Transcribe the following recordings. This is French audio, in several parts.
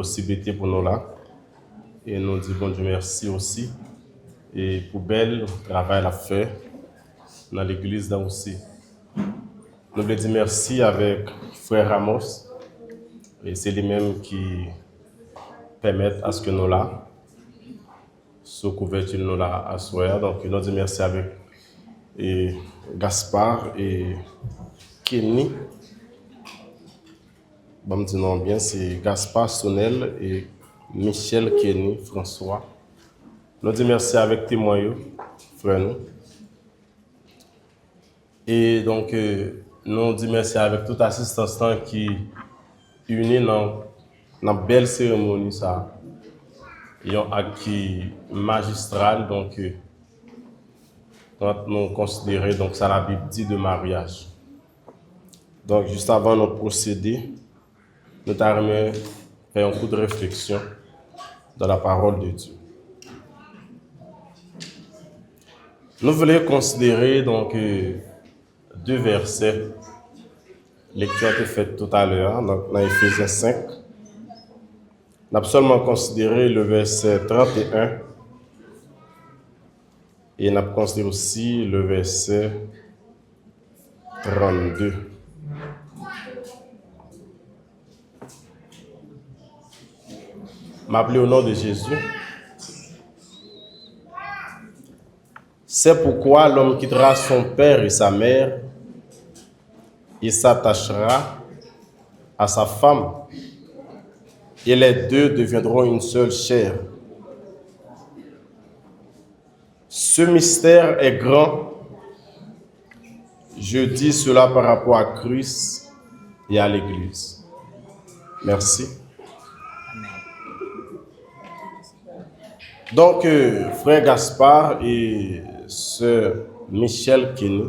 possibilité pour nous là. Et nous disons bon Dieu merci aussi. Et pour bel travail à faire dans l'église là aussi. Nous voulons dire merci avec frère Ramos. Et c'est lui-même qui permet à ce que nous là, sous couverture nous là à soir. Donc nous disons merci avec et Gaspard et Kenny. Bon, me disons bien, c'est Gaspard Sonnel et Michel Kenny François. Nous disons merci avec témoin, frère nous. Et donc, nous disons merci avec toute assistance qui unit dans une belle cérémonie, ça. Il y a un acte magistral, donc, quand nous considérons, donc, ça la Bible dit de mariage. Donc, juste avant de procéder, nous allons faire un coup de réflexion dans la parole de Dieu. Nous voulons considérer donc deux versets. Lecture a été faite tout à l'heure dans Éphésiens 5. Nous avons seulement considéré le verset 31 et nous avons considéré aussi le verset 32. M'appeler au nom de Jésus. C'est pourquoi l'homme quittera son père et sa mère et s'attachera à sa femme, et les deux deviendront une seule chair. Ce mystère est grand. Je dis cela par rapport à Christ et à l'Église. Merci. Donc, frère Gaspard et sœur Michel Kenny,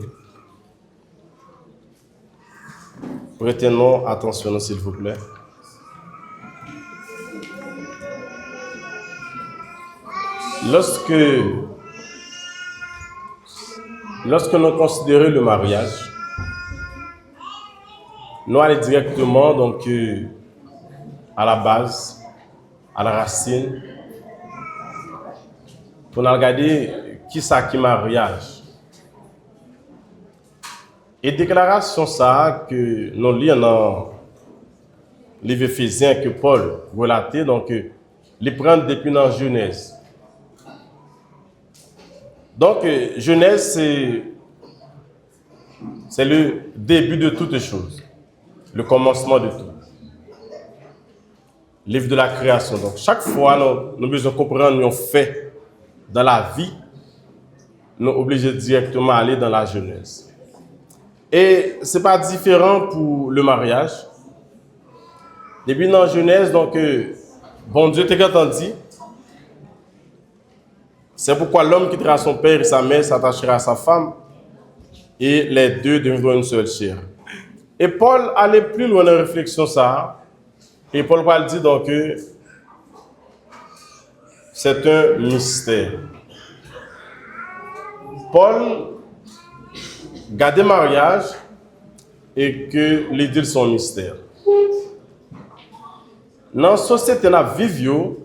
prêtez-nous attention, s'il vous plaît. Lorsque nous considérons le mariage, nous allons directement donc, à la base, à la racine, pour nous regarder qui ça qui mariage. Et déclaration ça que nous lisons dans le livre Éphésiens que Paul relatait, donc les prendre depuis dans Genèse. Donc Genèse c'est le début de toutes choses, le commencement de tout. Livre de la création. Donc chaque fois nous besoin comprendre un fait dans la vie, nous sommes obligés directement aller dans la Genèse. Et ce n'est pas différent pour le mariage. Depuis dans la Genèse, donc, bon Dieu t'a entendu. C'est pourquoi l'homme quittera son père et sa mère, s'attachera à sa femme, et les deux deviendront une seule chair. Et Paul allait plus loin dans la réflexion ça. Et Paul va dire donc que c'est un mystère. Paul garde le mariage et que les deux sont mystères. Dans la société nous vivons,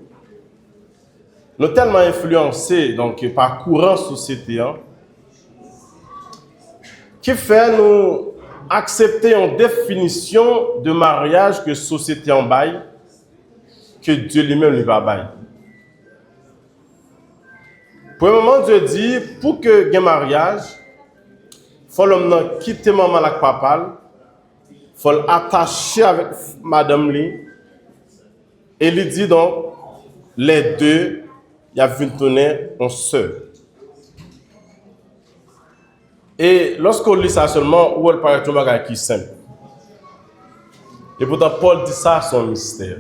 nous sommes tellement influencés donc, par courant société qui fait nous accepter une définition de mariage que la société en baille, que Dieu lui-même lui va bailler. Premièrement, Dieu dit, pour que il y ait un mariage, il faut l'homme quitter maman avec papa, il faut l'attacher avec madame Li, et il dit donc, les deux, il y a vu tourner en seul. Et lorsqu'on lit ça seulement, où elle paraît tout le monde qui est simple. Et pourtant, Paul dit ça, c'est un mystère.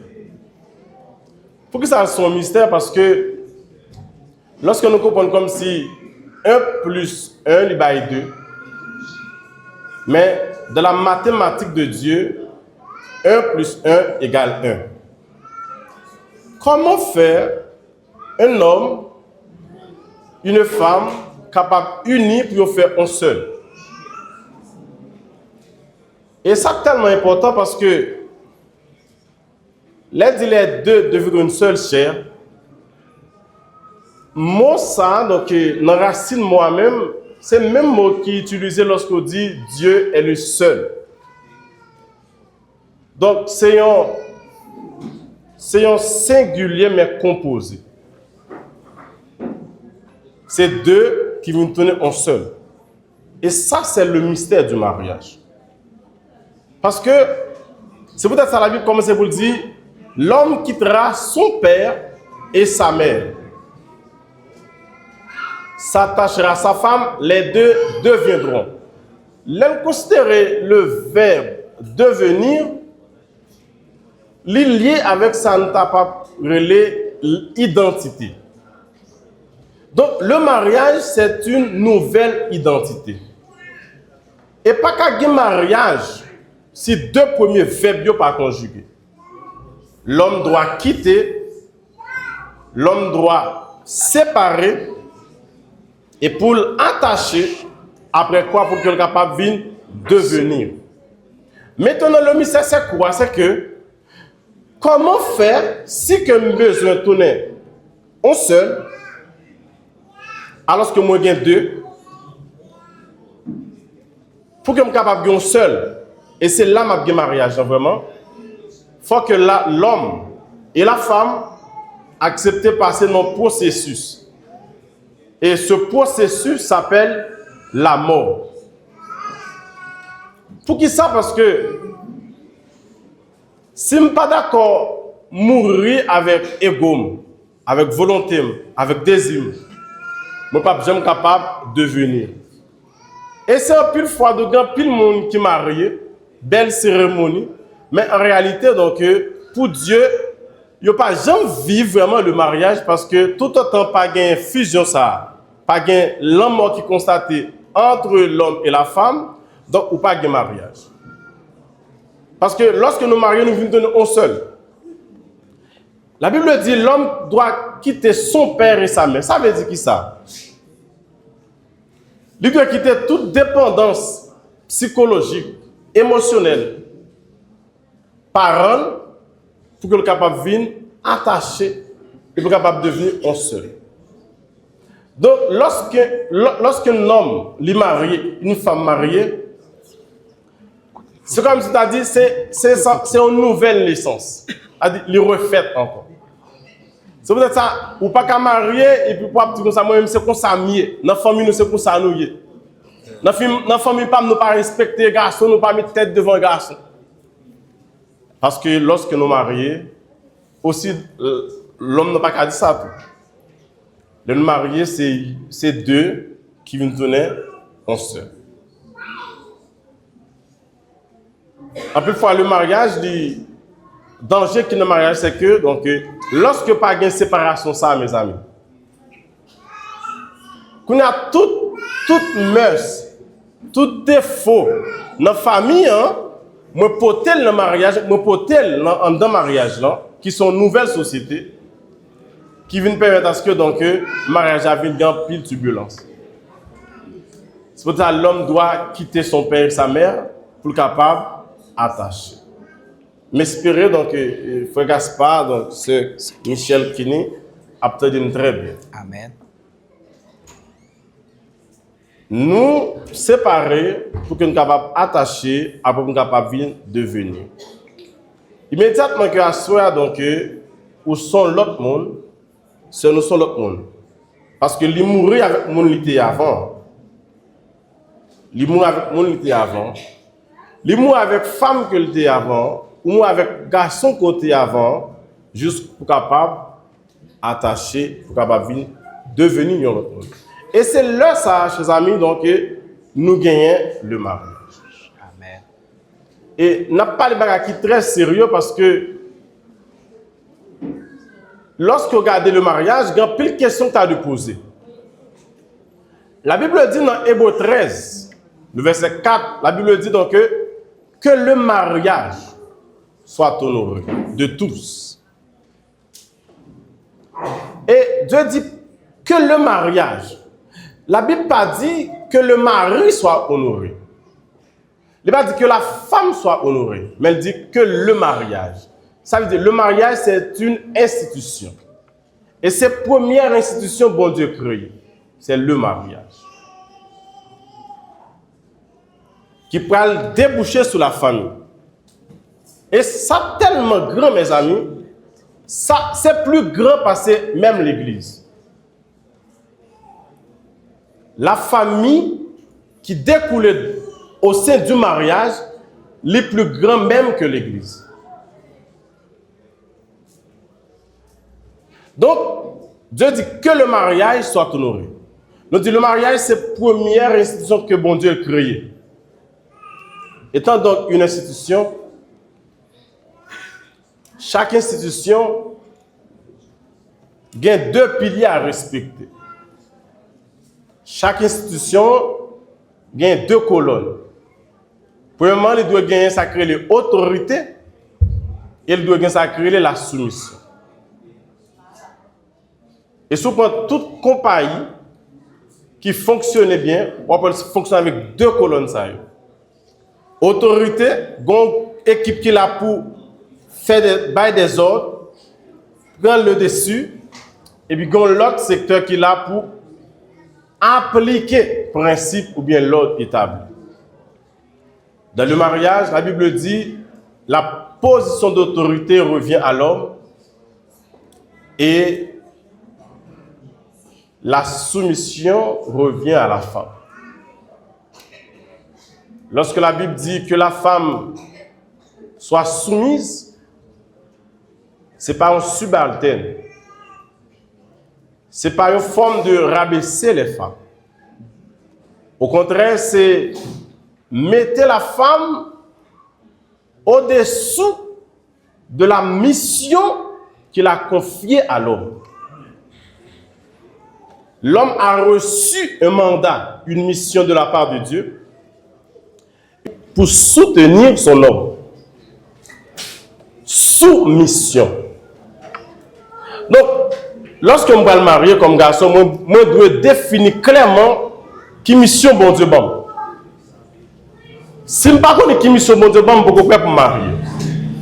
Pourquoi ça, c'est un mystère? Parce que lorsque nous comprenons comme si 1 plus 1 il baille 2, mais dans la mathématique de Dieu, 1 plus 1 égale 1. Comment faire un homme, une femme, capable unis pour faire un seul? Et ça c'est tellement important parce que les deux deviendront une seule chair. Mot ça, donc, dans la racine moi-même, c'est le même mot qui est utilisé lorsqu'on dit Dieu est le seul. Donc, c'est un singulier mais composé. C'est deux qui vont tourner en seul. Et ça, c'est le mystère du mariage. Parce que, c'est peut-être ça la Bible commence pour dire, l'homme quittera son père et sa mère. S'attachera à sa femme, les deux deviendront. L'homme considérer le verbe devenir, lié avec sa identité. Donc, le mariage, c'est une nouvelle identité. Et pas qu'à un mariage, si deux premiers verbes ne sont pas conjugués. L'homme doit quitter, l'homme doit séparer, et pour l'attacher, après quoi, pour qu'il soit capable de devenir. Maintenant, le mystère, c'est quoi? C'est que, comment faire si que je besoin de tourner un seul, alors que moi j'ai deux, pour que je sois capable de un seul, et c'est là que je mariage, vraiment, il faut que l'homme et la femme acceptent de passer dans un processus. Et ce processus s'appelle la mort. Pour qui ça? Parce que si je ne suis pas d'accord mourir avec ego, avec volonté, avec désir, je ne suis pas jamais capable de devenir. Et c'est un pile fois de grand pile monde qui est marié, belle cérémonie, mais en réalité, donc, pour Dieu, il n'y a pas jamais vivre vraiment le mariage parce que tout autant pas de fusion, ça, pas de l'amour qui est constaté entre l'homme et la femme, donc, ou pas de mariage. Parce que lorsque nous marions, nous venons donner un seul. La Bible dit l'homme doit quitter son père et sa mère. Ça veut dire qui ça? Il doit quitter toute dépendance psychologique, émotionnelle, parole, pour qu'il soit capable de venir attaché et pour capable de devenir un seul. Donc, lorsqu'un homme est marié, une femme mariée, c'est comme si tu as dit, c'est une nouvelle naissance. Il refait encore. C'est peut-être ça, ou pas qu'à marier, et puis pour dire comme ça, moi-même, c'est comme ça mieux. Dans la famille, nous, c'est comme ça nous. Dans la famille, nous pas respecter les garçons, nous pas mettre tête devant les garçons. Parce que lorsque nous marions, aussi, l'homme n'a pas qu'à dire ça tout. Le marié, c'est deux qui viennent donner un seul. En plus, fois, le mariage, le danger qui est dans le mariage, c'est que, donc, lorsque pas de séparation, ça, mes amis, qu'on a toute mœurs, tout défaut dans la famille, hein, moi, potel dans le mariage, moi, potel dans le mariage, là, qui sont nouvelles sociétés, qui viennent permettre à ce que, donc, le mariage a une grande pile turbulence. C'est pour ça que l'homme doit quitter son père et sa mère pour être capable attaché. Mais espérez donc Frère Gaspard, donc ce Michel Kini, a peut-être très bien. Amen. Nous séparer pour que nous soyons capables d'attacher, après nous capables de devenir. Immédiatement que à soi donc où sont l'autre monde, c'est nous sommes l'autre monde. Parce que les mourir avec le monde était avant. Les mourir avec le monde était avant. Les mots avec femme que l'était avant, ou moi avec garçon côté avant, juste pour capable attacher, pour capable devenir notre monde. Et c'est là ça, chers amis, donc nous gagnons le mariage. Amen. Et n'a pas les bagages qui très sérieux parce que lorsque vous regardez le mariage, il y a plein de questions que tu as de poser. La Bible dit dans Hébreux 13, le verset 4, la Bible dit donc que le mariage soit honoré de tous. Et Dieu dit que le mariage. La Bible n'a pas dit que le mari soit honoré. Il n'a pas dit que la femme soit honorée, mais elle dit que le mariage. Ça veut dire le mariage, c'est une institution. Et cette première institution, bon Dieu créée, c'est le mariage. Qui peut déboucher sur la famille. Et ça tellement grand, mes amis, ça c'est plus grand parce que même l'Église. La famille qui découle au sein du mariage, les plus grands même que l'Église. Donc, Dieu dit que le mariage soit honoré. Nous dit le mariage, c'est la première institution que bon Dieu a créée. Étant donc une institution, chaque institution a deux piliers à respecter. Chaque institution a deux colonnes. Premièrement, il doit gagner sacré l'autorité et il doit gagner sacré la soumission. Et souvent, toute compagnie qui fonctionne bien, on peut fonctionner avec deux colonnes. Autorité, une équipe qui est là pour faire des ordres, prendre le dessus, et puis l'autre secteur qui est là pour appliquer le principe ou bien l'ordre établi. Dans le mariage, la Bible dit la position d'autorité revient à l'homme et la soumission revient à la femme. Lorsque la Bible dit que la femme soit soumise, ce n'est pas un subalterne. Ce n'est pas une forme de rabaisser les femmes. Au contraire, c'est mettre la femme au-dessous de la mission qu'il a confiée à l'homme. L'homme a reçu un mandat, une mission de la part de Dieu pour soutenir son homme. Soumission. Donc, lorsque je vais me marier comme garçon, je dois définir clairement qui mission bon Dieu bon. Si je ne sais pas qui mission bon Dieu bon, je ne peux pas me marier.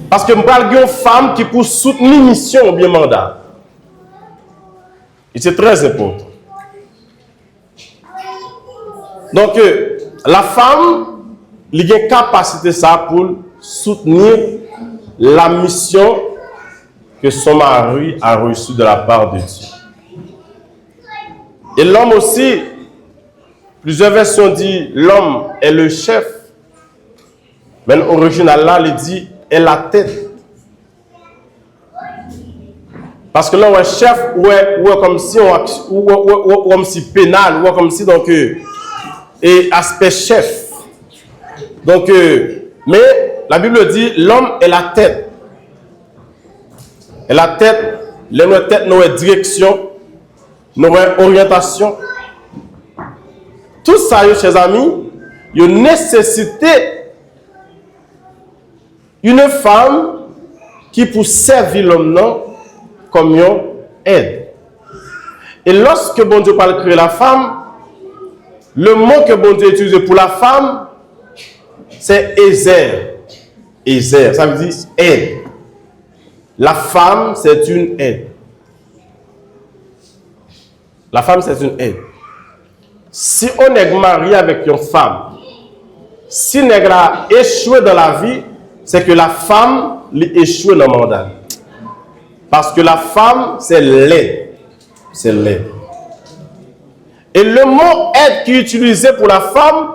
Parce que je parle d'une femme qui peut soutenir mission ou bien mandat. Et c'est très important. Donc, la femme, elle a une capacité ça pour soutenir la mission que son mari a reçue de la part de Dieu. Et l'homme aussi, plusieurs versions disent l'homme est le chef. Mais l'original là, il dit est la tête. Parce que là, on est chef, ou est comme si ou comme si pénal, ou comme si donc et aspect chef. Donc, mais la Bible dit l'homme est la tête. Et la tête, la tête, nous direction, nous orientation. Tout ça, chers amis, il y a une nécessité une femme qui peut servir l'homme comme une aide. Et lorsque bon Dieu parle de créer la femme, le mot que bon Dieu utilise pour la femme, c'est Ézer. Ézer, ça veut dire aide. La femme, c'est une aide. La femme, c'est une aide. Si on est marié avec une femme, si on a échoué dans la vie, c'est que la femme échoue dans le mandat. Parce que la femme, c'est l'aide. C'est l'aide. Et le mot aide qui est utilisé pour la femme,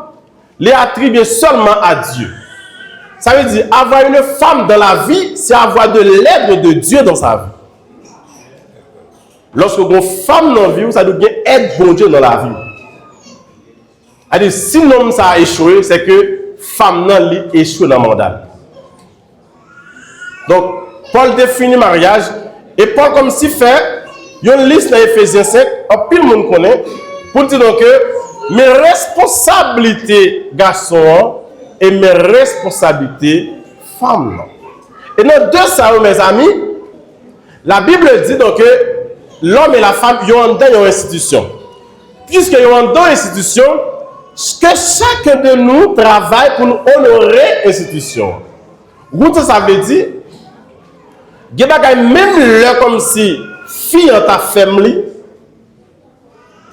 l'est attribué seulement à Dieu. Ça veut dire, avoir une femme dans la vie, c'est avoir de l'aide de Dieu dans sa vie. Lorsque une femme dans la vie, ça doit bien être bon Dieu dans la vie. C'est-à-dire, si l'homme ça a échoué, c'est que femme n'a échoué dans le mandat. Donc, Paul définit mariage, et Paul comme si fait, il y a une liste dans Ephésiens 5, tout le monde connaît, pour dire donc que mes responsabilités garçons et mes responsabilités femmes. Et dans deux ça, mes amis, la Bible dit donc que l'homme et la femme, ils ont une institution. Puisqu'ils ont une institution, que chacun de nous travaille pour nous honorer l'institution. Vous ça veut dire, il y a même là comme si fille en ta famille,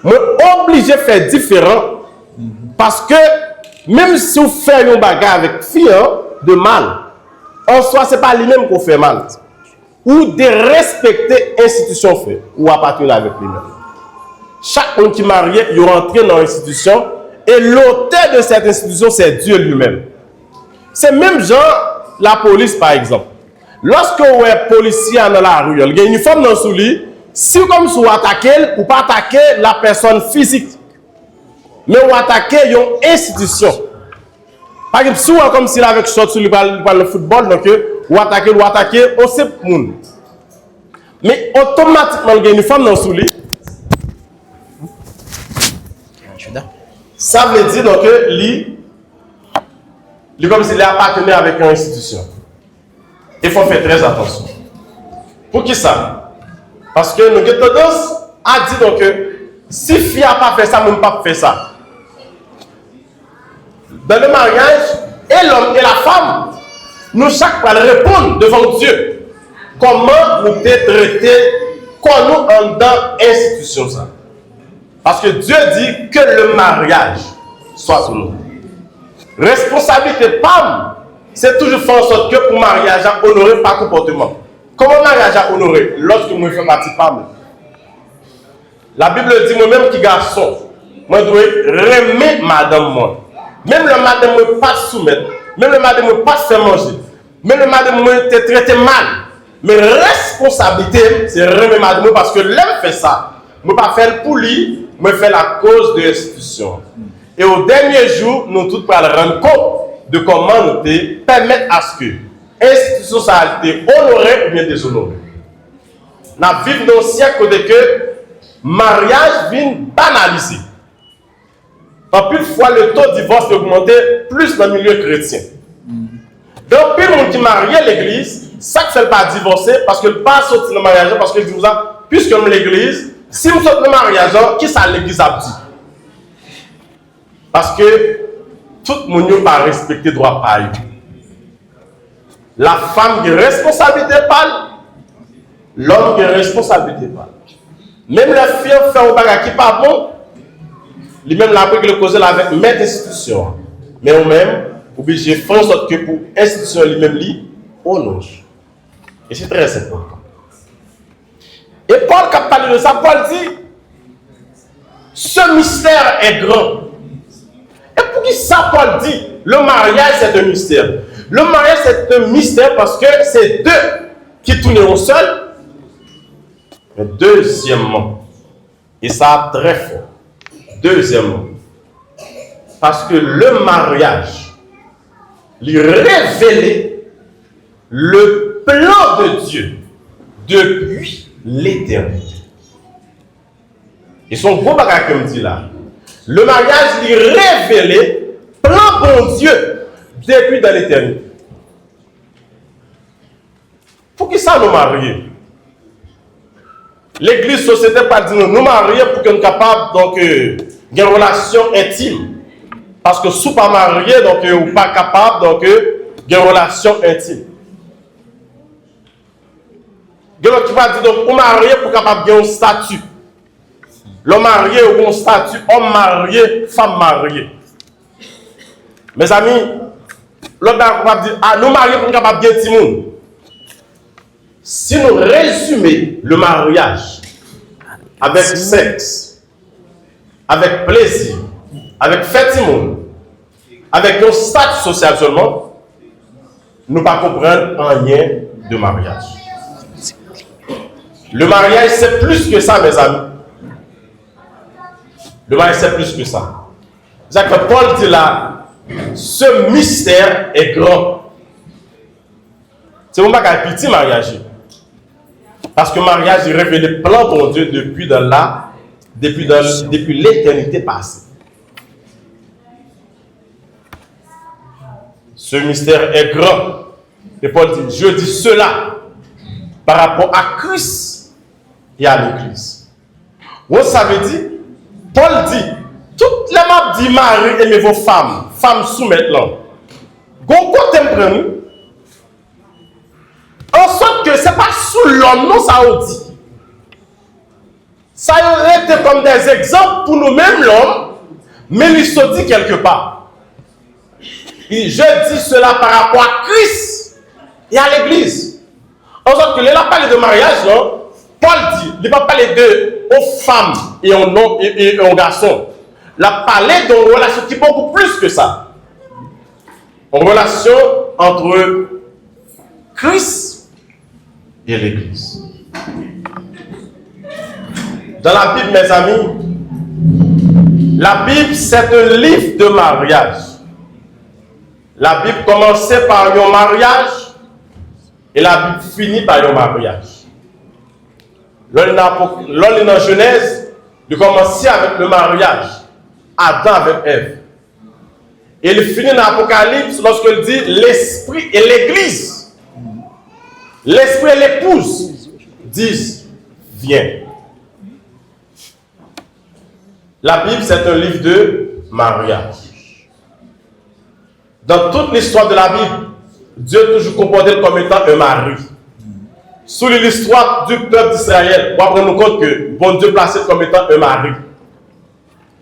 moi obligé de faire différent parce que même si vous faites un bagage avec fille de mal, en soi c'est pas lui-même qu'on fait mal. Ou de respecter l'institution fait ou appartenir avec lui-même. Chaque monde qui est marié, il rentre dans l'institution et l'auteur de cette institution c'est Dieu lui-même. C'est même genre la police par exemple. Lorsque vous êtes policier dans la rue, il y a une uniforme dans sous lui, si comme si vous attaquez, ou pas attaquer la personne physique, mais vous attaquez une institution. Par exemple, si vous êtes comme s'il avec short sur le football, donc vous attaquez, on sait monde. Mais automatiquement, il y a une uniforme dans sous lui. Ça veut dire donc que lui comme s'il est appartenu avec une institution. Il faut faire très attention. Pour qui ça? Parce que nous avons tendance à dire donc que si fille n'a pas fait ça, moi ne pas faire ça. Dans le mariage, et l'homme et la femme, nous chaque fois répondre devant Dieu. Comment nous traiter quand nous en dans l'institution ça? Parce que Dieu dit que le mariage soit sur nous. Responsabilité femme, c'est toujours faire en sorte que pour mariage à honorer par comportement. Comment mariage à honorer lorsque nous faisons partie femme? La Bible dit moi-même qui garçon, moi je dois remettre madame moi. Même le madame ne pas soumettre, même le madame ne pas faire manger, même le madame ne te traiter mal. Mais responsabilité, c'est remettre madame parce que l'homme fait ça. Je ne pas faire pour lui, je fais la cause de l'institution. Et au dernier jour, nous tous pour rendre compte de comment nous te permettre à ce que l'institution ça a été honorée ou bien déshonorée. Nous vivons dans un siècle où le mariage vient banalisé. En plus de fois, le taux de divorce a augmenté plus dans le milieu chrétien. Donc, plus de monde qui marie à l'église, ça ne fait pas divorcer parce que le pas sorti le mariage parce que je vous a, puisque l'église, si vous sortez le mariage, qui ça l'église a dit? Parce que tout le monde n'a pas respecté le droit pareil. La femme qui est responsabilité pas, l'homme qui est responsabilité pas. Même la fille fait un bagage qui n'est pas bon, lui-même l'a pris le cause avec maître institution. Mais on même obligé de faire en sorte que pour l'institution lui-même lui honore. Et c'est très important. Et Paul qui a parlé de ça, Paul dit ce mystère est grand. Et pour qui ça, Paul dit le mariage c'est un mystère. Le mariage c'est un mystère parce que c'est deux qui tournent seul. Mais deuxièmement, et ça très fort. Deuxièmement, parce que le mariage lui révèle le plan de Dieu depuis l'éternité. Et son gros bagage comme dit là. Le mariage lui révèle le plan bon Dieu depuis dans l'éternité. Pour qui ça nous marier? L'église société pas dit nous marier pour qu'on soit capable donc une relation intime. Parce que si vous pas marié, donc vous n'êtes pas capable donc une relation intime. Donc tu vas dire donc vous marié pour capable de un statut. L'homme marié ou un statut homme marié, femme mariée. Mes amis, l'autre va dire ah nous mariés pour capable de bien monde. Si nous résumons le mariage avec sexe, avec plaisir, avec fête, avec un statut social seulement, nous ne comprenons pas rien de mariage. Le mariage, c'est plus que ça, mes amis. Le mariage, c'est plus que ça. C'est que Paul dit là, ce mystère est grand. C'est un petit mariage. Parce que le mariage est révélé le plan de Dieu depuis l'éternité passée. Ce mystère est grand. Et Paul dit, je dis cela par rapport à Christ et à l'Église. Ça veut dire, Paul dit, toutes les maps dit Marie aimez vos femmes, femmes soumettent-leur. Gon côté prendre. En sorte que ce n'est pas comme nous, ça a dit. Ça a été comme des exemples pour nous-mêmes, l'homme, mais il se dit quelque part. Et je dis cela par rapport à Christ et à l'Église. En sorte que, il a parlé de mariage, non? Paul dit, il va parler aux femmes et aux garçons. Il a parlé d'une relation qui est beaucoup plus que ça. Une relation entre Christ et l'Église. Dans la Bible, mes amis, la Bible, c'est un livre de mariage. La Bible commençait par un mariage et la Bible finit par un mariage. L'on est dans Genèse, il commençait avec le mariage, Adam avec Ève. Et il finit dans l'Apocalypse lorsqu'il dit l'Esprit et l'Église. L'Esprit et l'épouse disent, viens. La Bible, c'est un livre de mariage. Dans toute l'histoire de la Bible, Dieu a toujours comporté comme étant un mari. Sous l'histoire du peuple d'Israël, on va prendre compte que bon Dieu placé comme étant un mari.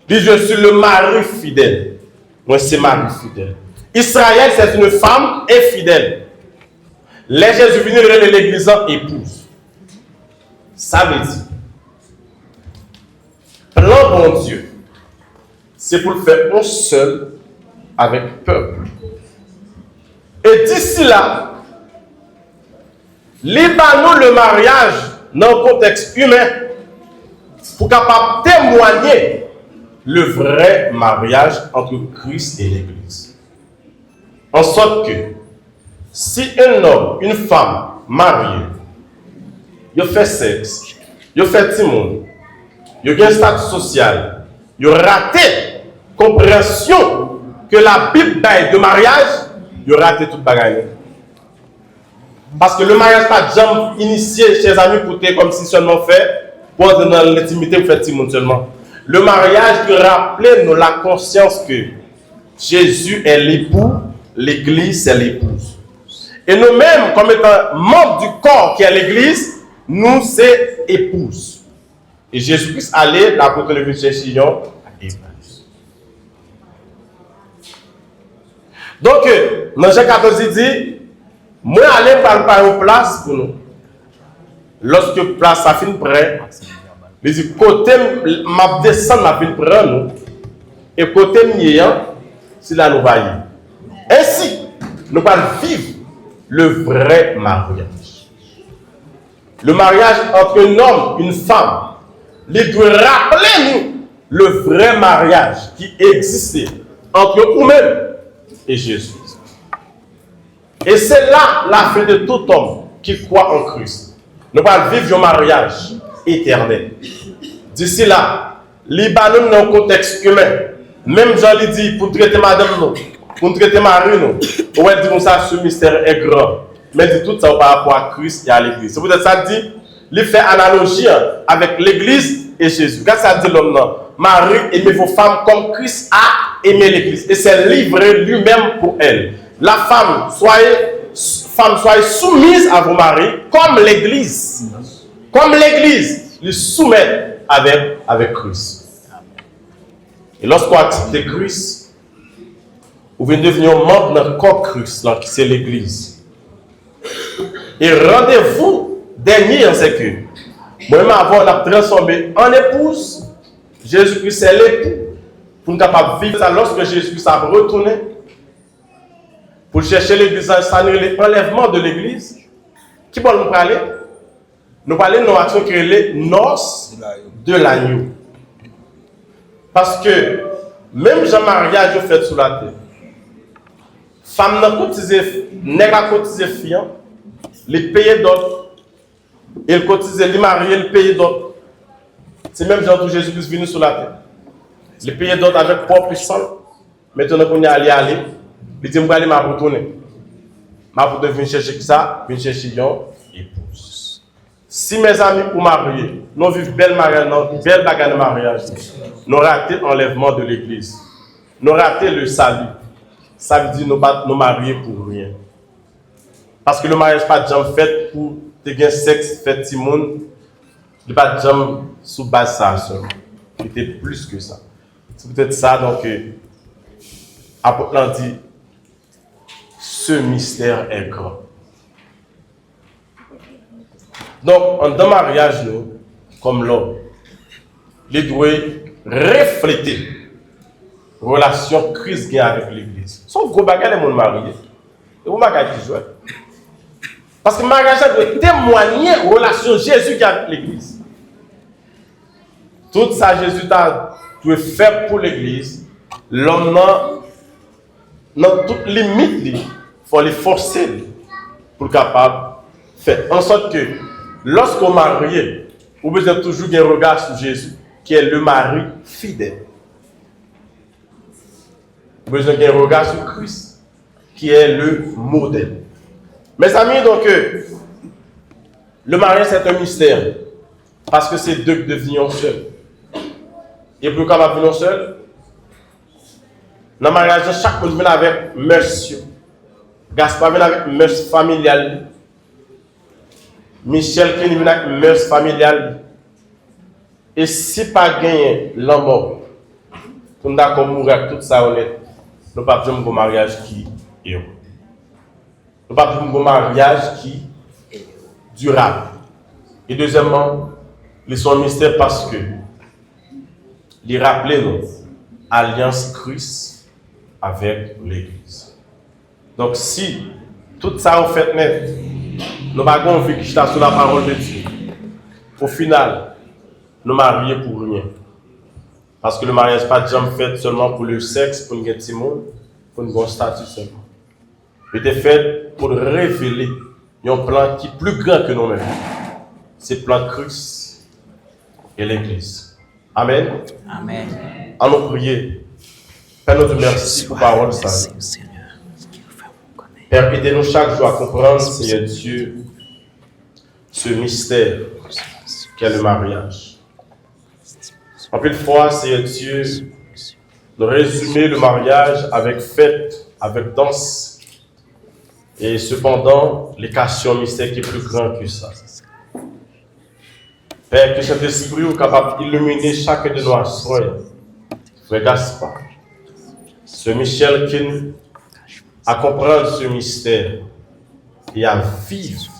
Il dit, je suis le mari fidèle. Moi, c'est mari fidèle. Israël, c'est une femme infidèle. Les Jésus venus de l'église en épouse. Ça veut dire, plan bon Dieu, c'est pour le faire un seul avec peuple. Et d'ici là, libérons le mariage dans le contexte humain pour capable témoigner le vrai mariage entre Christ et l'Église. En sorte que, si un homme, une femme mariée, il fait sexe, il fait timon, il a un statut social, il a raté compréhension que la Bible donne de mariage, il a raté toute bagaille. Parce que le mariage n'est pas jamais initié chez les amis pour te comme si seulement fait pour entrer dans l'intimité pour faire timon seulement. Le mariage qui rappelle nous la conscience que Jésus est l'époux, l'Église c'est l'épouse. Et nous-mêmes, comme étant membres du corps qui est l'Église, nous c'est épouse. Et Jésus-Christ allait, l'apôtre le chercher épouse. Donc, dans Jean 14, il dit, moi aller par une place pour nous. Lorsque place a fini prêt, il dit, côté m'a descendre m'a fini prêt nous. Et côté m'ayant, c'est là nous va. Ainsi, nous allons vivre le vrai mariage. Le mariage entre un homme et une femme, il doit rappeler nous le vrai mariage qui existait entre nous-mêmes et Jésus. Et c'est là la fin de tout homme qui croit en Christ. Nous allons vivre un mariage éternel. D'ici là, Libanon dans le contexte humain, même Jean lui dit pour traiter madame nous, pour traiter Marie nous, on dit comme ça, ce mystère est grand. Mais dit tout ça par rapport à Christ et à l'Église. C'est peut-être ça dit, il fait analogie avec l'Église et Jésus. Quand ça dit l'homme, Marie, aimez vos femmes comme Christ a aimé l'Église. Et c'est livré lui-même pour elle. La femme, soyez soumise à vos maris comme l'Église. Comme l'Église, lui soumet avec Christ. Et lorsqu'on accepte Christ, vous venez devenir membre d'un corps Christ, là, qui c'est l'Église. Et rendez-vous dernier, c'est que moi-même avant, on a transformé en épouse. Jésus-Christ est l'époux. Pour nous capables de vivre ça lorsque Jésus-Christ a retourné. Pour chercher l'église, ça l'enlèvement de l'église. Qui va nous parler? Nous parlons de l'action qui est les noces de l'agneau. Parce que même Jean-Mariage fait sous la terre. Femme n'a cotisé, nègre a cotisé fiant, les payer d'autres. Il cotisait, les mariés, les payer d'autres. C'est même Jean où Jésus-Christ venu sur la terre. Les payer d'autres avec propre sang. Maintenant qu'on est allé. Il dit, je vais aller me retourner. Je vais venir chercher ça, venir chercher une épouse. Si mes amis pour marier, nous vivons belle bagarre de mariage, nous ratons l'enlèvement de l'église. Nous ratons le salut. Ça veut dire nous marier pour rien. Parce que le mariage n'est pas déjà fait pour te gen sexe, fait ti moun, il pas de jambe sous base ça seulement. Il était plus que ça. C'est peut-être ça, donc, apôtre dit, ce mystère est grand. Donc, dans le mariage, nous, comme l'homme, il doit refléter la relation Christ gagne avec l'Église. Son gros bagage est mon marié. Et vous m'avez dit, parce que le mariage doit témoigner la relation Jésus qui a avec l'Église. Tout ça, Jésus doit faire pour l'Église. L'homme, dans toute limite, il faut les forcer pour capable de faire en sorte que lorsqu'on marie, vous devez toujours un regard sur Jésus, qui est le mari fidèle. Vous devez un regard sur Christ, qui est le modèle. Mes amis, donc, le mariage c'est un mystère, parce que c'est deux qui deviennent seuls. Et pour capable de venir seul, dans le mariage, chaque monde vient avec monsieur. Gaspard vient avec monsieur familial. Michel qui vient avec monsieur familial. Et si pas gagné l'amour, pour nous d'accord mourir tout ça honnête, nous ne pouvons pas un mariage qui est heureux. Nous ne pouvons pas un mariage qui est durable. Et deuxièmement, ils sont un mystère parce que ils rappellent nous alliance Christ avec l'Église. Donc si tout ça on fait net, nous n'avons pas vécu sur la parole de Dieu. Au final, nous mariés pour rien. Parce que le mariage n'est pas jamais fait seulement pour le sexe, pour une petit monde, pour une bonne statut seulement. Il était fait pour révéler un plan qui est plus grand que nous-mêmes. C'est le plan de Christ et l'Église. Amen. Amen. À nous prier. Père, nous te remercie pour la parole. Père, aidez-nous chaque jour à comprendre, Seigneur Dieu, ce mystère qu'est le mariage. En plus de fois, Seigneur Dieu, de résumer le mariage avec fête, avec danse, et cependant, les questions mystère qui est plus grand que ça. Père, que cet esprit est capable d'illuminer chacun de nos soins. Frère Gaspard, ce Michel qui à comprendre ce mystère et à vivre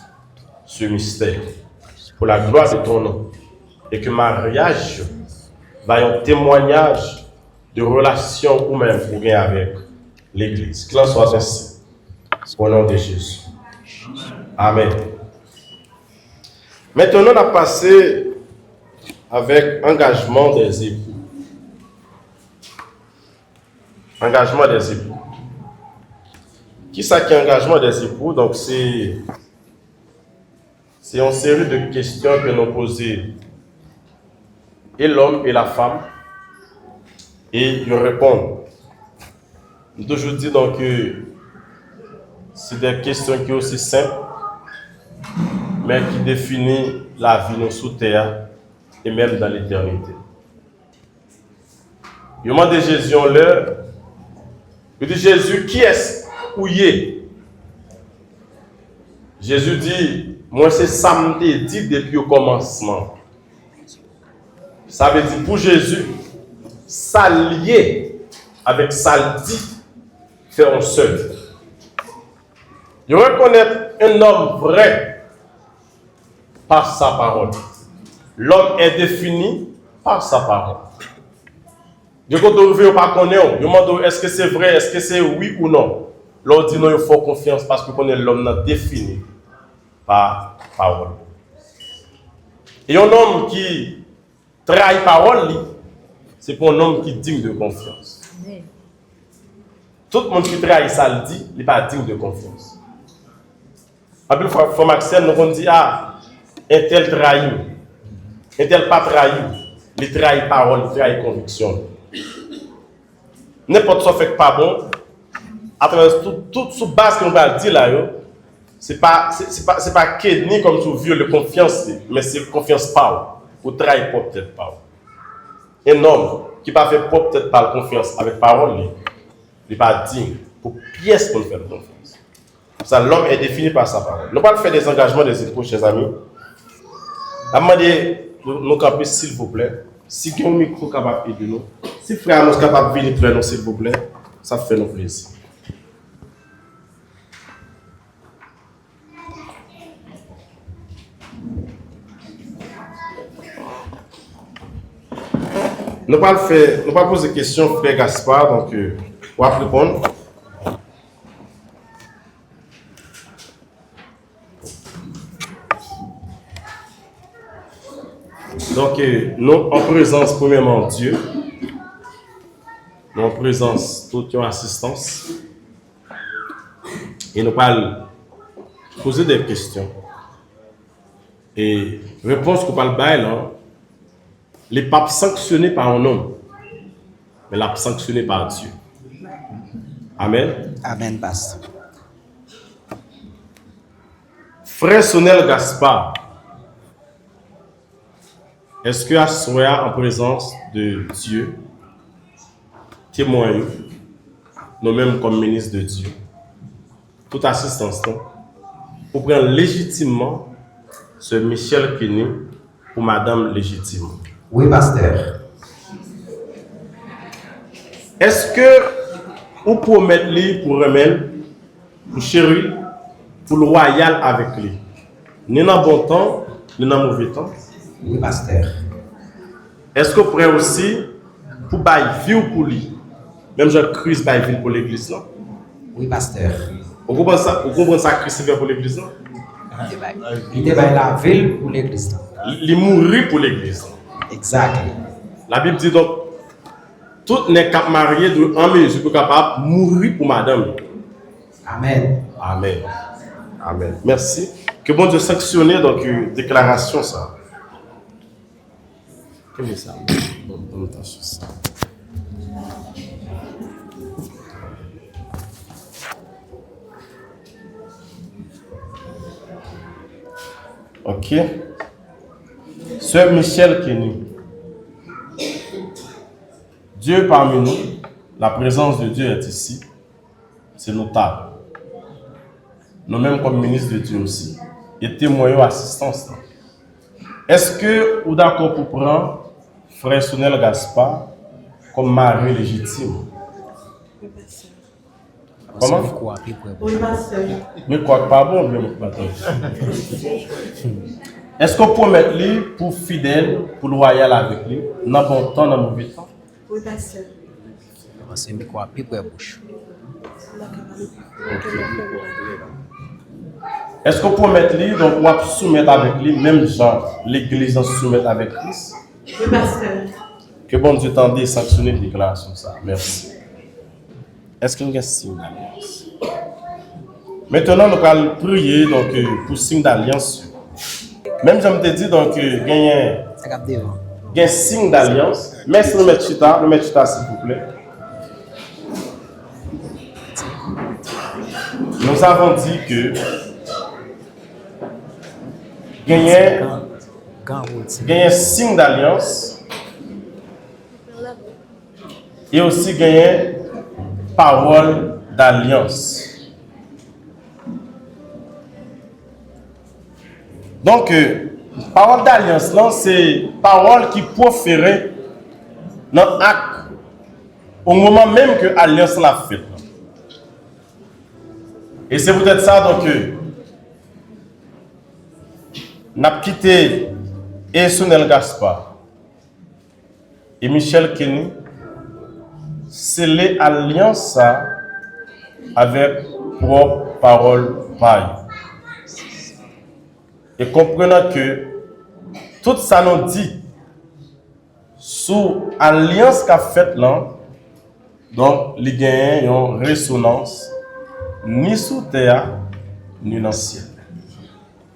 ce mystère pour la gloire de ton nom. Et que mariage va un témoignage de relation ou même pour bien avec l'Église. Que l'on soit ainsi. Au nom de Jésus. Amen. Maintenant, on a passé avec engagement des époux. Engagement des époux. Qui ça qui est engagement des époux? Donc, c'est une série de questions que nous posons, et l'homme et la femme, et ils répondent. Nous toujours dit donc que c'est des questions qui sont aussi simples, mais qui définissent la vie nous sous terre et même dans l'éternité. Il demande de Jésus en l'heure. Il dit Jésus, qui est-ce ou yé? Jésus dit, moi c'est samedi dit depuis le commencement. Ça veut dire pour Jésus, ça lié avec ça dit, fait un seul. Il reconnaît un homme vrai par sa parole. L'homme est défini par sa parole. Je ne sais pas connaître. Je demande est-ce que c'est vrai, est-ce que c'est oui ou non. L'on dit non, il faut confiance parce que l'homme défini par parole. Et un homme qui trahit parole, c'est pour un homme qui est digne de confiance. Tout le monde qui trahit ça le dit, il n'est pas digne de confiance. Après, Frère Maxime, nous dit ah, un tel trahit, un tel pas trahi, il trahit parole, il trahit conviction. N'importe quoi fait pas bon, à travers tout sous base qu'on va dire là, c'est pas que ni comme tu vieux le confiance, mais c'est confiance pas ou trahir peut-être pas. Un homme qui pas fait peut-être pas confiance avec parole, il n'est pas digne pour pièce pour faire confiance. Ça, l'homme est défini par sa parole. Nous ne pouvons pas faire des engagements des époux, chers amis. Je demande nos camper, s'il vous plaît. Si vous avez un micro capable de nous, si frère nous capable de venir près nous, s'il vous plaît, ça fait nous plaisir. Nous ne pouvons pas poser des questions, frère Gaspard, donc on va répondre. Donc, nous, en présence, premièrement, Dieu, nous, en présence, toute une assistance, et nous allons poser des questions. Et réponse qu'on parle bail, les papes sanctionnés par un homme, mais la sanctionné par Dieu. Amen. Amen, pasteur. Frère Sonel Gaspard, est-ce que à soi en présence de Dieu, témoin, nous-mêmes comme ministre de Dieu, toute assistance, pour prendre légitimement ce Michel Kenny pour madame légitime? Oui, pasteur. Est-ce que vous pouvez mettre lui pour remettre, pour chéri, pour le royal avec lui? Ni dans bon temps, ni dans mauvais temps. Oui, pasteur. Est-ce que vous pouvez aussi pour bailler vie pour lui? Même Jean-Christ baille vie pour l'église, non? Oui, pasteur. Vous comprenez ça, Christ fait pour l'église, non? Il était la ville pour l'église. Il mourit pour l'église. Exact. La Bible dit donc, tout n'est qu'à marier en mesure pour capable de mourir pour madame. Amen. Amen. Amen. Merci. Que bon Dieu sanctionne donc une déclaration ça. Quel est ça? Ok. Sœur Michel Kenny. Dieu parmi nous, la présence de Dieu est ici. C'est notable. Nous-mêmes comme ministre de Dieu aussi. Et témoignons assistance. Est-ce que vous êtes d'accord pour prendre frère Sonel Gaspard comme mari légitime? Comment? Oui, ma soeur. Mais quoi, pas bon, mais est-ce qu'on peut mettre lui pour fidèle, pour loyal avec lui, dans bon temps, dans mauvais temps? Oui, ma soeur. C'est micro à pied pour la bouche. Est-ce qu'on peut mettre lui, donc on va soumettre avec lui, même genre, l'église en soumettre avec Christ? Oui, ma soeur. Que bon Dieu t'en sanctionner la déclaration, ça. Merci. Est-ce qu'il y a un signe d'alliance? Maintenant, nous allons prier donc, pour signe d'alliance. Même je me dit donc, il y a un signe d'alliance. Merci de mettre chita, s'il vous plaît. Nous avons dit que il y a un signe d'alliance et aussi il y a une parole d'alliance. Donc, parole d'alliance, c'est parole qui proférée dans l'acte au moment même que l'alliance l'a faite. Et c'est peut-être ça donc n'a quitté et Sonel Gaspard et Michel Kenny scellé alliance avec propre parole paille. Et comprenant que tout ça nous dit sous alliance qu'a faite là, donc il y a une résonance ni sous terre ni dans le ciel.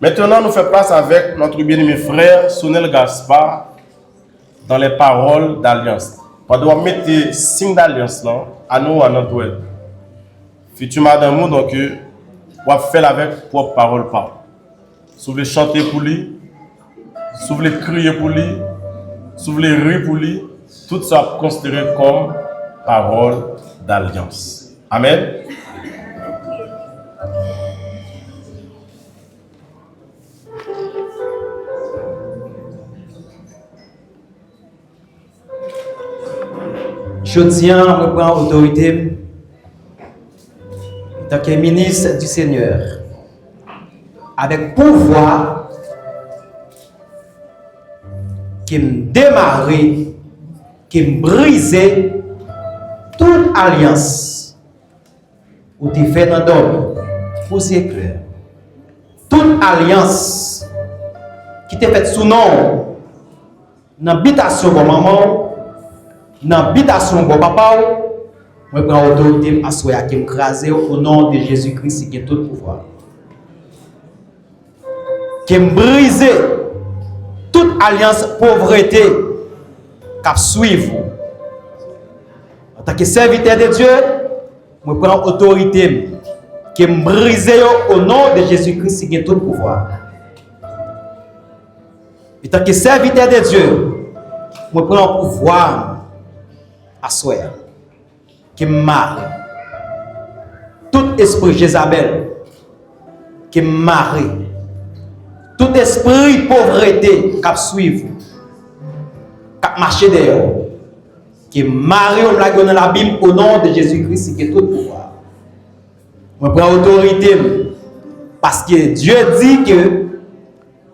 Maintenant, nous faisons place avec notre bien-aimé frère Sonel Gaspard dans les paroles d'alliance. On doit mettre signe d'alliance là à nous à notre web. Futur madame, donc on va faire avec propre parole pas. Si vous voulez chanter pour lui, si vous voulez crier pour lui, si vous voulez rire pour lui, tout ça considéré comme parole d'alliance. Amen. Je tiens à me prendre autorité en tant que ministre du Seigneur, avec pouvoir qui me démarrer, qui me briser toute alliance ou tu fais dans l'homme, pour c'est clair. Toute alliance qui t'est faite sous nom, dans l'habitation de maman, dans l'habitation de papa, je prends l'autorité à soi qui me crase au nom de Jésus-Christ qui a tout pouvoir. Qui me brise toute alliance pauvreté qui suivre. En tant que serviteur de Dieu, je prends l'autorité qui me brise au nom de Jésus-Christ qui a tout pouvoir. En tant que serviteur de Dieu, je prends le pouvoir à soi qui me marie. Tout esprit Jézabel qui me marie. Tout esprit pauvreté qui suit, qui marche dehors, qui marie dans la Bible au nom de Jésus-Christ qui est tout pouvoir. Je prends l'autorité parce que Dieu dit que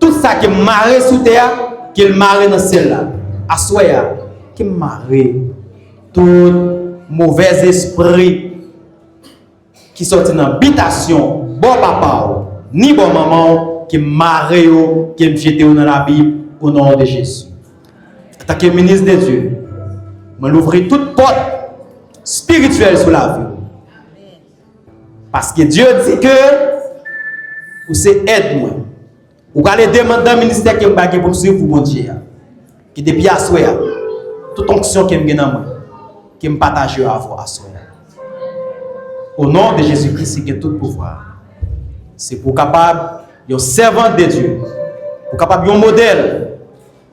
tout ça qui marie sous terre, qu'il marie dans celle-là. À soi, qui marie tout mauvais esprit qui sorti dans l'habitation, bon papa, ni bon maman, qui marie, qui me jette dans la Bible au nom de Jésus. En tant que ministre de Dieu, je l'ouvre toute porte spirituelle sur la vie. Parce que Dieu dit que vous c'est aide-moi. Vous allez demander au ministère qui me bague pour suivre mon Dieu. Qui depuis à soi, toute onction qui me gagne dans moi, qui me partage à vous à soi. Au nom de Jésus-Christ qui a tout pouvoir. C'est pour capable un servant de Dieu, pour capable un modèle,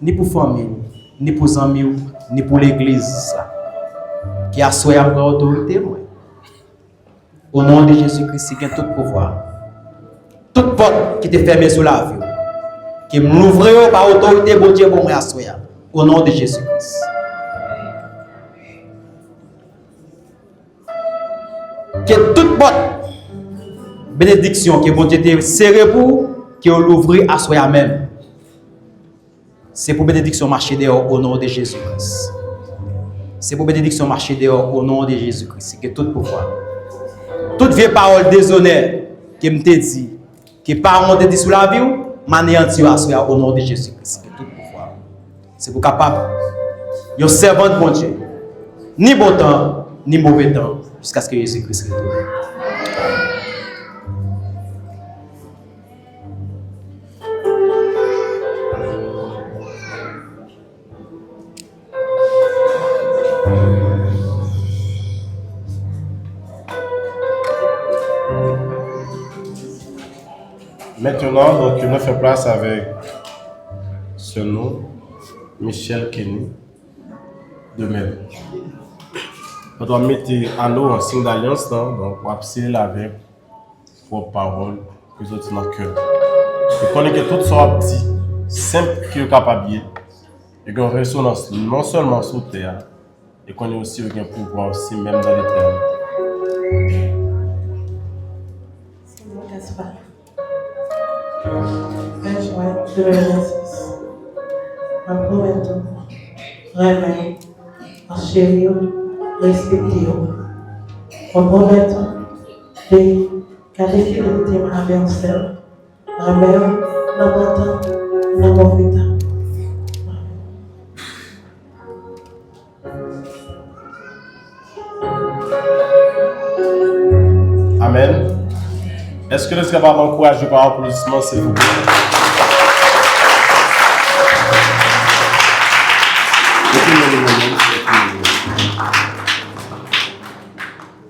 ni pour famille, ni pour amis, ni pour l'église, qui a soyé à autorité. Au nom de Jésus-Christ, qui a tout pouvoir. Toute porte qui est fermée sur la vie, qui m'ouvre par autorité, bon Dieu, pour moi à soyé. Au nom de Jésus-Christ. Que toute porte bénédiction que bon Dieu t'a serré pour, que l'ouvrir à soi-même. C'est pour bénédiction marcher dehors au nom de Jésus-Christ. C'est pour bénédiction marcher dehors au nom de Jésus-Christ. Que tout pouvoir. Toute vieille parole déshonnête que me t'a dit, que parole te dit sur la vie, m'anéantir à soi au nom de Jésus-Christ. Que tout pouvoir. C'est pour capable. Yo servant de bon Dieu. Ni bon temps, ni mauvais temps, jusqu'à ce que Jésus-Christ retourne. Maintenant, donc, nous faisons place avec ce nom, Michel Kenny, de même. On doit mettre à nous en signe d'alliance, donc on va appeler avec vos paroles que vous avez dans le cœur. Et qu'on est que tout soit petit, simple que vous capable, et qu'on résonance non seulement sur terre, et qu'on est aussi un pouvoir aussi même dans l'éternité. C'est mon Gaspard. Rejoins de l'exercice. En promettant, remettre, en chérir, respecter. En promettant, de garder fidélité avec un seul. Remettre, l'important, l'important. Amen. Est-ce que nous sommes capables d'encourager par applaudissement, s'il vous plaît?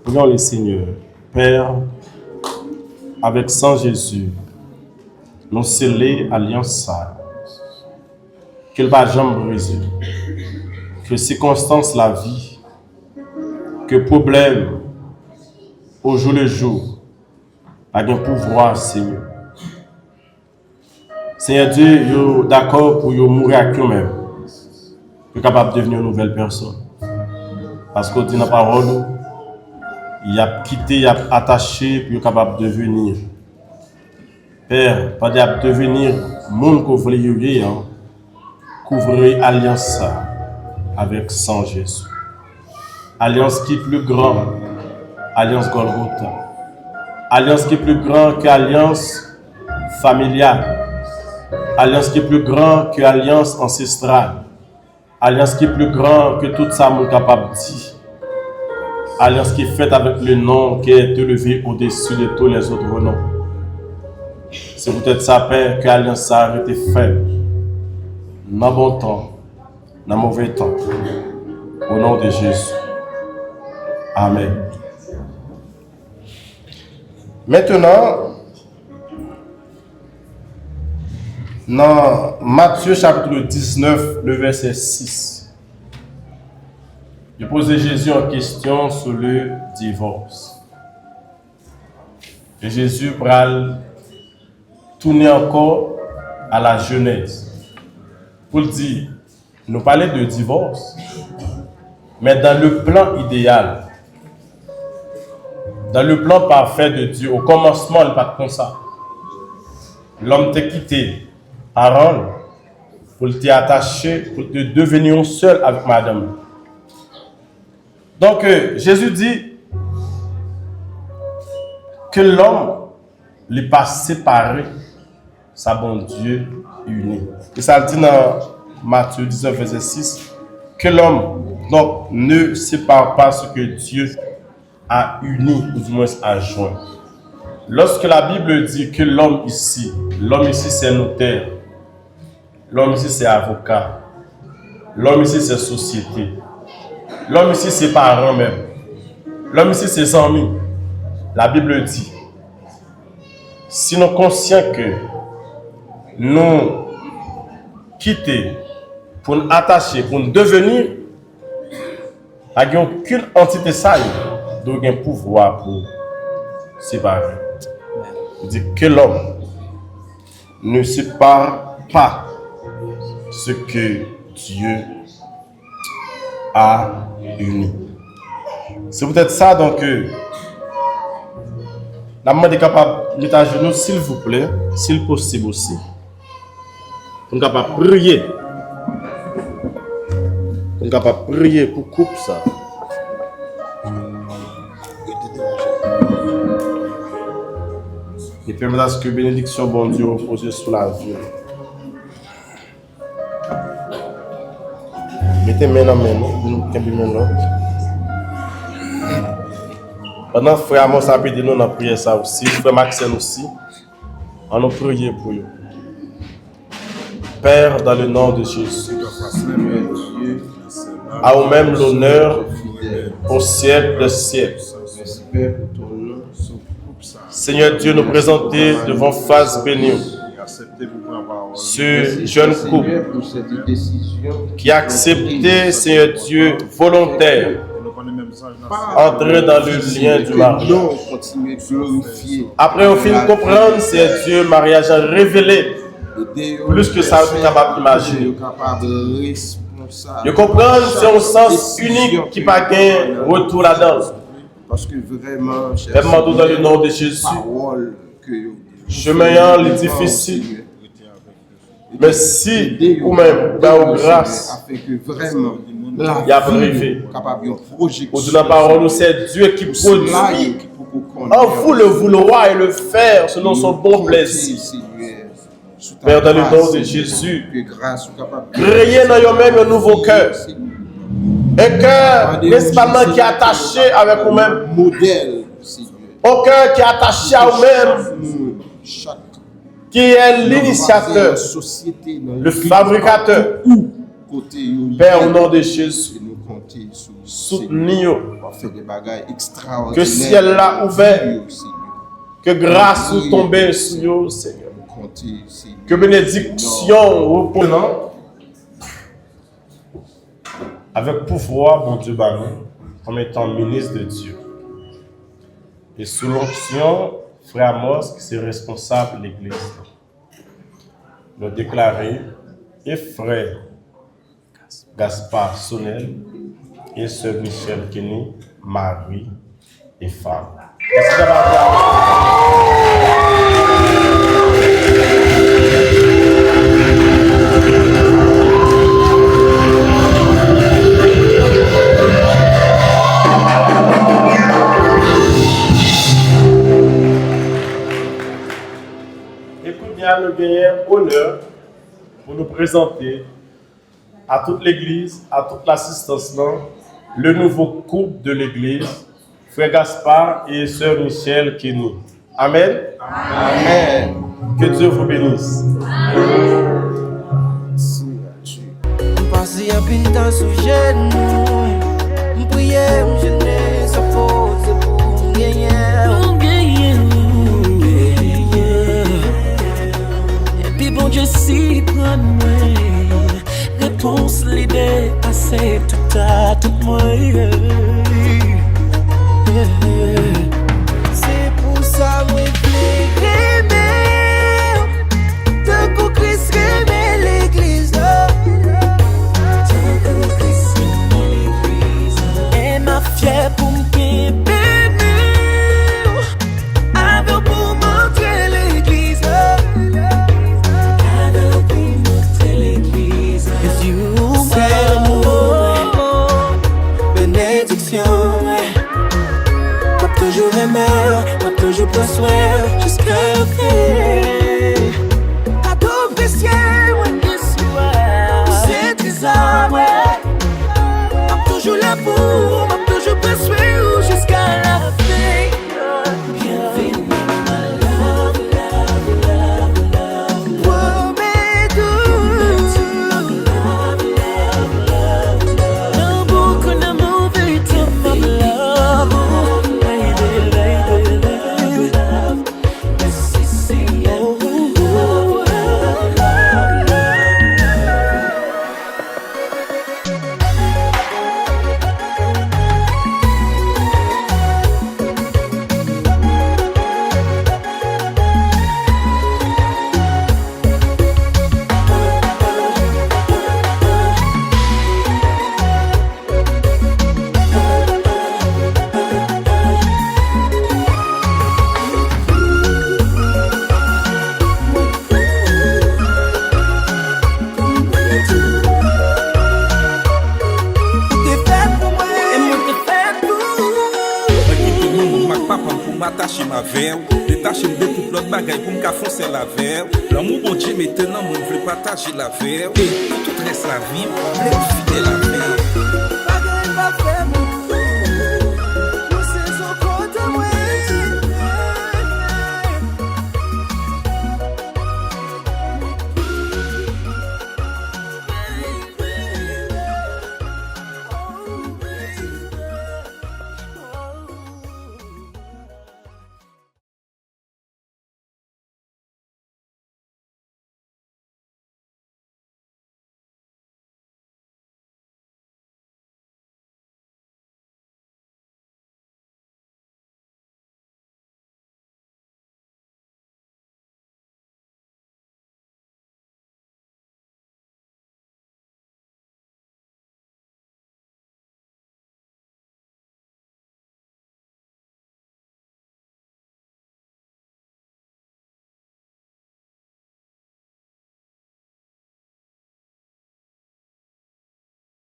Prions le Seigneur. Père, avec sang Jésus, nous scellons alliance ça. Qu'il va jamais briser. Que circonstances la vie, que problème au jour le jour, avec un pouvoir, Seigneur. Seigneur Dieu, vous d'accord pour mourir avec eux-mêmes, pour capable de devenir une nouvelle personne. Parce qu'on dit dans la parole, il a quitté, il a attaché, puis il est capable de devenir. Père, pas de devenir monde que vous voulez, couvrez alliance avec sang Jésus. Alliance qui est plus grande, alliance Golgotha. Alliance qui est plus grande que alliance familiale. Alliance qui est plus grande que alliance ancestrale. Alliance qui est plus grande que tout ça, mon capable de dire. Alliance qui est faite avec le nom qui est élevé au-dessus de tous les autres noms. C'est peut-être ça, Père, que l'alliance a été faite dans le bon temps, dans le mauvais temps. Au nom de Jésus. Amen. Maintenant, dans Matthieu chapitre 19, le verset 6, je posais Jésus en question sur le divorce. Et Jésus pral tourner encore à la Genèse pour dire, nous parler de divorce, mais dans le plan idéal, dans le plan parfait de Dieu, au commencement, il n'est pas comme ça. L'homme t'a quitté Aaron pour te attacher, pour te devenir seul avec madame. Donc, Jésus dit que l'homme n'est pas séparé, sa bon Dieu uni. Et ça le dit dans Matthieu 19, verset 6, que l'homme donc ne sépare pas ce que Dieu a uni, ou du moins a joint. Lorsque la Bible dit que l'homme ici c'est notaire, l'homme ici c'est avocat, l'homme ici c'est société, l'homme ici c'est parent même, l'homme ici c'est amis, la Bible dit, si nous sommes conscients que nous quitter pour nous attacher, pour nous devenir, il n'y a aucune entité ça qui a un pouvoir pour séparer. Il dit que l'homme ne sépare pas ce que Dieu a uni. C'est peut-être ça donc que la maman est capable de mettre à genoux, s'il vous plaît, s'il possible aussi. On est capable de prier. On est capable de prier pour couper ça. Et permettre à ce que bénédiction, bon Dieu, repose sur la vie. Mettez main dans main, nous pendant que frère Amos a pédé nous dans la prière ça aussi, frère Maxel aussi, on a prié pour eux. Père, dans le nom de Jésus, à vous-même l'honneur au siècle des siècles. Seigneur Dieu, nous présenter devant face bénie ce jeune couple qui a accepté, Seigneur Dieu, volontaire, entrer dans le lien du mariage. Après, au fin de comprendre, c'est Dieu, mariage a révélé plus que ça, on est capable d'imaginer. De comprendre, c'est un sens unique qui n'a pas de retour là-dedans. Parce que vraiment, demandons dans le nom de Jésus, chemin est difficile. Mais si vous-même, dans vos grâces, il y a privé. Au-delà de la parole, c'est Dieu qui produit. En vous le vouloir et le faire selon son bon plaisir. Père, dans le nom de Jésus, créez dans vous-même un nouveau cœur. Un cœur principalement qui est attaché avec vous-même. Un cœur qui est attaché à vous-même. Qui est l'initiateur, le fabricateur. Père, au nom de Jésus, soutenez-nous. Que le ciel l'a ouvert. Que grâce vous tombe sur nous, Seigneur. Que bénédiction repose avec pouvoir, mon Dieu, baron, comme étant ministre de Dieu. Et sous l'onction, frère Amos, qui est responsable de l'Église, nous déclarer, et frère Gaspard Sonnel, et sœur Michel Kenny, mari et femme. Merci d'avoir été Écoute bien, nous gagnons honneur pour nous présenter à toute l'église, à toute l'assistance, le nouveau couple de l'église, frère Gaspard et sœur Michel Kenny. Amen. Amen. Que Dieu vous bénisse. Passé un pile dans sous genou, m'prier, m'gêner, ça pose pour m'gagner. Et puis bon Dieu si prend moi, réponse l'idée assez tout à tout moi. C'est pour ça moi pour Christ aimer l'église. Et ma fière pour me avec pour montrer l'église. Avec pour montrer l'église. C'est l'amour, bénédiction. Moi toujours aimé, moi toujours prends soin jusqu'à la fin. I'm toujours là pour, I'm toujours persuadé jusqu'à la fin. Bienvenue, my love, love, love, love. Promets tout. Love, love, love, love. Non, beaucoup d'amour, véritable love. Lady, lady, lady, love. Yes, it's m'attacher ma verre, détacher de toute l'autre bagaille pour me foncer la verre. L'amour bon Dieu maintenant, moi je veux partager la verre. Et pour tout reste la vie, on est fidèle à la verre.